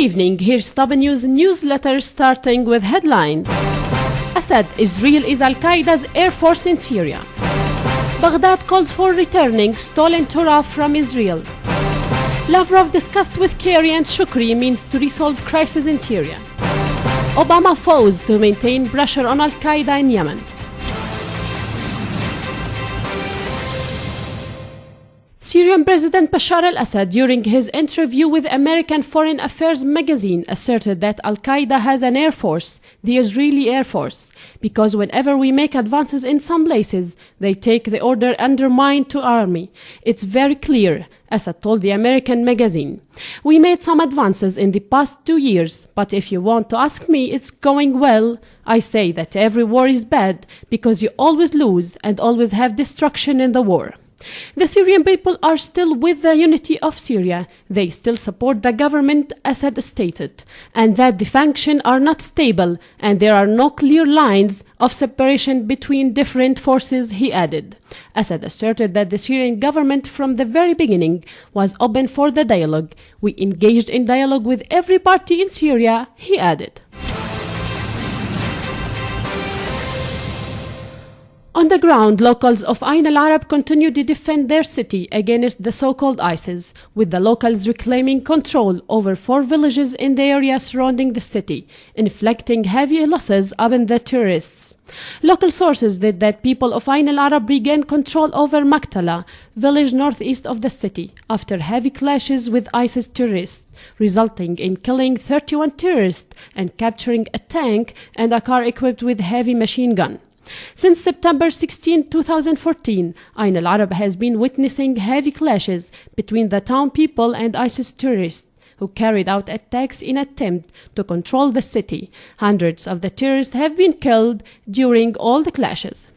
evening, here's top news newsletter starting with headlines. Assad, Israel is Al-Qaeda's air force in Syria. Baghdad calls for returning stolen Torah from Israel. Lavrov discussed with Kerry and Shukri means to resolve crisis in Syria. Obama vows to maintain pressure on Al-Qaeda in Yemen. Syrian President Bashar al-Assad, during his interview with American Foreign Affairs magazine, asserted that Al-Qaeda has an air force, the Israeli Air Force, because whenever we make advances in some places, they take the order undermined to army. It's very clear, Assad told the American magazine. We made some advances in the past 2 years, but if you want to ask me, it's going well. I say that every war is bad because you always lose and always have destruction in the war. The Syrian people are still with the unity of Syria. They still support the government, Assad stated, and that the factions are not stable and there are no clear lines of separation between different forces, he added. Assad asserted that the Syrian government from the very beginning was open for the dialogue. We engaged in dialogue with every party in Syria, he added. On the ground, locals of Ain al-Arab continue to defend their city against the so-called ISIS, with the locals reclaiming control over 4 villages in the area surrounding the city, inflicting heavy losses upon the terrorists. Local sources said that people of Ain al-Arab regained control over Maktala, village northeast of the city, after heavy clashes with ISIS terrorists, resulting in killing 31 terrorists and capturing a tank and a car equipped with heavy machine gun. Since September 16, 2014, Ain al-Arab has been witnessing heavy clashes between the town people and ISIS terrorists, who carried out attacks in an attempt to control the city. Hundreds of the terrorists have been killed during all the clashes.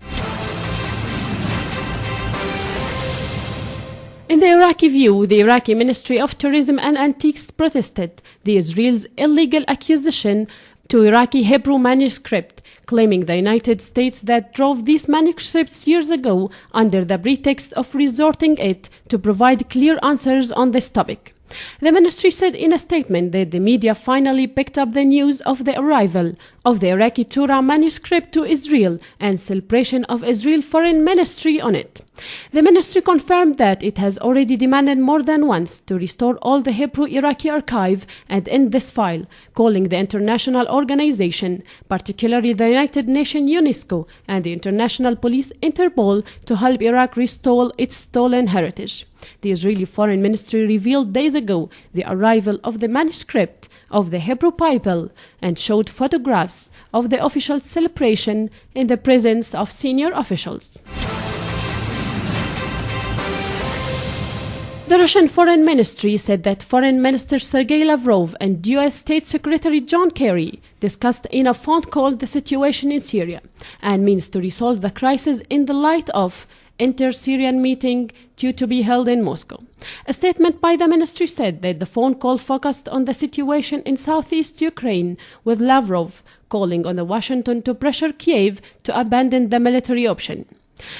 In the Iraqi view, the Iraqi Ministry of Tourism and Antiques protested the Israel's illegal acquisition to Iraqi Hebrew manuscript, claiming the United States that drove these manuscripts years ago under the pretext of resorting it to provide clear answers on this topic. The ministry said in a statement that the media finally picked up the news of the arrival of the Iraqi Torah manuscript to Israel and celebration of Israel Foreign Ministry on it. The ministry confirmed that it has already demanded more than once to restore all the Hebrew Iraqi archive and end this file, calling the international organization, particularly the United Nations UNESCO and the International Police Interpol, to help Iraq restore its stolen heritage. The Israeli Foreign Ministry revealed days ago the arrival of the manuscript of the Hebrew Bible and showed photographs of the official celebration in the presence of senior officials. The Russian Foreign Ministry said that Foreign Minister Sergei Lavrov and U.S. State Secretary John Kerry discussed in a phone call the situation in Syria and means to resolve the crisis in the light of inter-Syrian meeting due to be held in Moscow. A statement by the ministry said that the phone call focused on the situation in southeast Ukraine, with Lavrov calling on Washington to pressure Kiev to abandon the military option.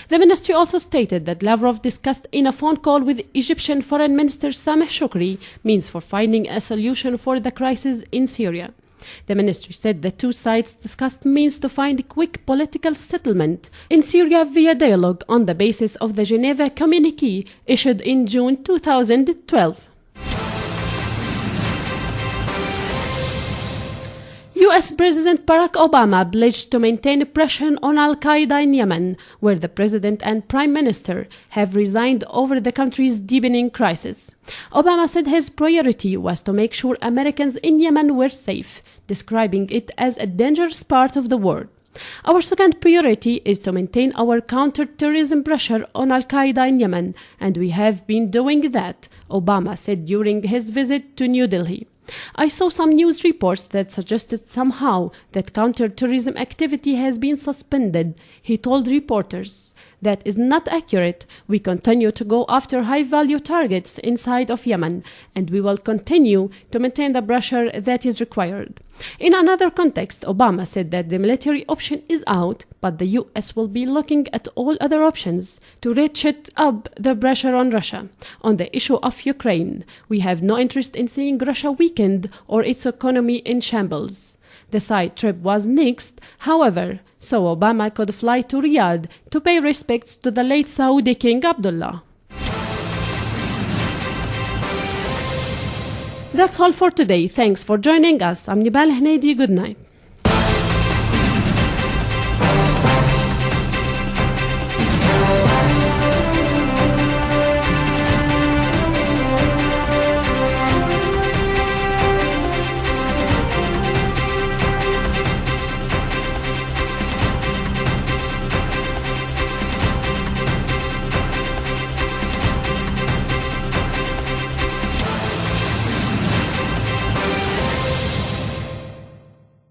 The ministry also stated that Lavrov discussed in a phone call with Egyptian Foreign Minister Sameh Shoukry means for finding a solution for the crisis in Syria. The ministry said the two sides discussed means to find a quick political settlement in Syria via dialogue on the basis of the Geneva Communiqué issued in June 2012. U.S. President Barack Obama pledged to maintain pressure on Al-Qaeda in Yemen, where the president and prime minister have resigned over the country's deepening crisis. Obama said his priority was to make sure Americans in Yemen were safe, describing it as a dangerous part of the world. Our second priority is to maintain our counter-terrorism pressure on Al-Qaeda in Yemen, and we have been doing that, Obama said during his visit to New Delhi. I saw some news reports that suggested somehow that counter-terrorism activity has been suspended, he told reporters. That is not accurate. We continue to go after high-value targets inside of Yemen, and we will continue to maintain the pressure that is required. In another context, Obama said that the military option is out, but the US will be looking at all other options to ratchet up the pressure on Russia. On the issue of Ukraine, we have no interest in seeing Russia weakened or its economy in shambles. The side trip was nixed, however, so Obama could fly to Riyadh to pay respects to the late Saudi King Abdullah. That's all for today. Thanks for joining us. I'm Nibal Hneidi. Good night.